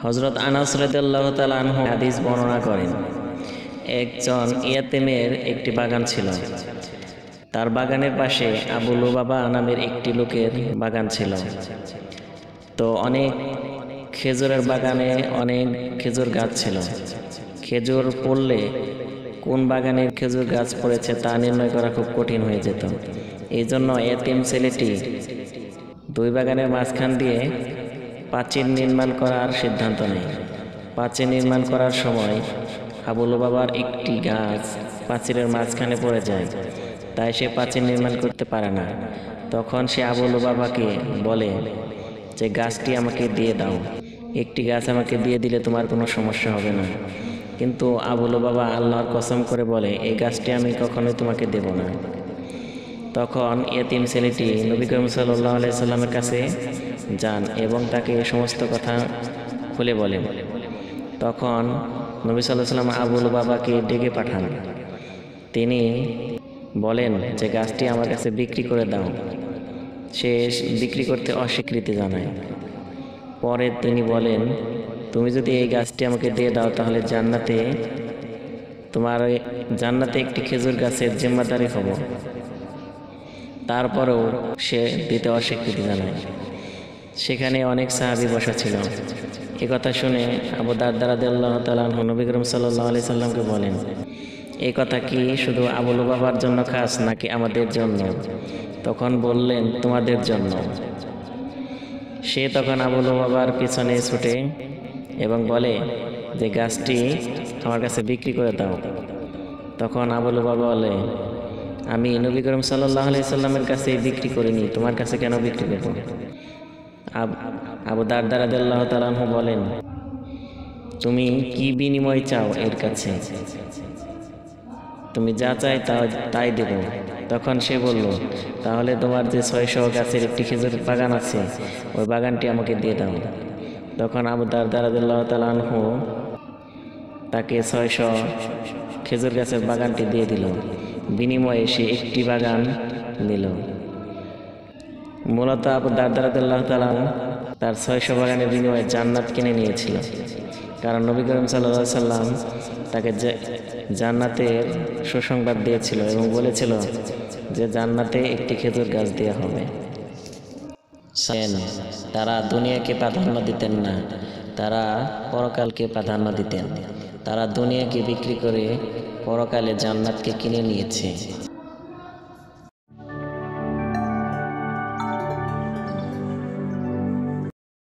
হযরত আনাস রাদিয়াল্লাহু তাআলা আনহু হাদিস বর্ণনা করেন, একজন ইয়াতীমের একটি বাগান ছিল। তার বাগানের পাশে আবু লুবাবা নামের একটি লোকের বাগান ছিল। তো অনেক খেজুরের বাগানে অনেক খেজুর গাছ ছিল। খেজুর পড়লে কোন বাগানের খেজুর গাছ পড়েছে তা নির্ণয় করা খুব কঠিন হয়ে যেত। এই জন্য এতিম ছেলেটি দুই বাগানের মাঝখান দিয়ে প্রাচীর নির্মাণ করার সিদ্ধান্ত নেয়। প্রাচীর নির্মাণ করার সময় আবু লুবাবার একটি গাছ প্রাচীরের মাঝখানে পড়ে যায়, তাই সে প্রাচীর নির্মাণ করতে পারে না। তখন সে আবু লুবাবাকে বলে যে গাছটি আমাকে দিয়ে দাও, একটি গাছ আমাকে দিয়ে দিলে তোমার কোনো সমস্যা হবে না। কিন্তু আবু লুবাবা আল্লাহর কসম করে বলে, এই গাছটি আমি কখনোই তোমাকে দেব না। তখন এতিম ছেলেটি নবী করিম সাল্লাল্লাহু আলাইহি সাল্লামের কাছে যান এবং তাকে সমস্ত কথা খুলে বলেন। তখন নবী সাল্লাল্লাহু আলাইহি সাল্লাম আবু লুবাবাকে ডেকে পাঠান। তিনি বলেন যে গাছটি আমার কাছে বিক্রি করে দাও। সে বিক্রি করতে অস্বীকৃতি জানায়। পরে তিনি বলেন, তুমি যদি এই গাছটি আমাকে দিয়ে দাও তাহলে জান্নাতে একটি খেজুর গাছের জিম্মাদারি হব। তারপরেও সে দিতে অস্বীকৃতি জানায়। সেখানে অনেক সাহাবী বসা ছিল। এ কথা শুনে আবু দারদা রাদিয়াল্লাহু তাআলা আনহু নবী করিম সাল্লাল্লাহু আলাইহি সাল্লামকে বলেন, এই কথা কি শুধু আবু লুবাবার জন্য খাস নাকি আমাদের জন্য? তখন বললেন, তোমাদের জন্য। সে তখন আবু লুবাবার পিছনে ছুটে এবং বলে যে গাছটি আমার কাছে বিক্রি করে দাও। তখন আবু লুবাবা বলে, আমি নবী করিম সাল্লাল্লাহু আলাইহি সাল্লামের কাছে বিক্রি করিনি, তোমার কাছে কেন বিক্রি করব? আবু দারদা রাদিয়াল্লাহু তাআলা আনহু বলেন, তুমি কি বিনিময় চাও এর কাছে? তুমি যা চাই তাই দেব। তখন সে বলল, তাহলে তোমার যে 600 গাছের একটি খেজুর বাগান আছে ওই বাগানটি আমাকে দিয়ে দাও। তখন আবু দারদা রাদিয়াল্লাহু তাআলা আনহু তাকে 600 খেজুর গাছের বাগানটি দিয়ে দিল। বিনিময়ে সে একটি বাগান নিল। মূলত আবু দারদা রাদিয়াল্লাহু তাআলা তার 600 বাগানের বিনিময়ে জান্নাত কিনে নিয়েছিল। কারণ নবী করিম সাল্লাল্লাহু আলাইহি সাল্লাম তাকে জান্নাতের সুসংবাদ দিয়েছিল এবং বলেছিল যে জান্নাতে একটি খেজুর গাছ দেওয়া হবে। তারা দুনিয়াকে প্রাধান্য দিতেন না, তারা পরকালকে প্রাধান্য দিতেন। তারা দুনিয়াকে বিক্রি করে পরকালে জান্নাতকে কিনে নিয়েছে।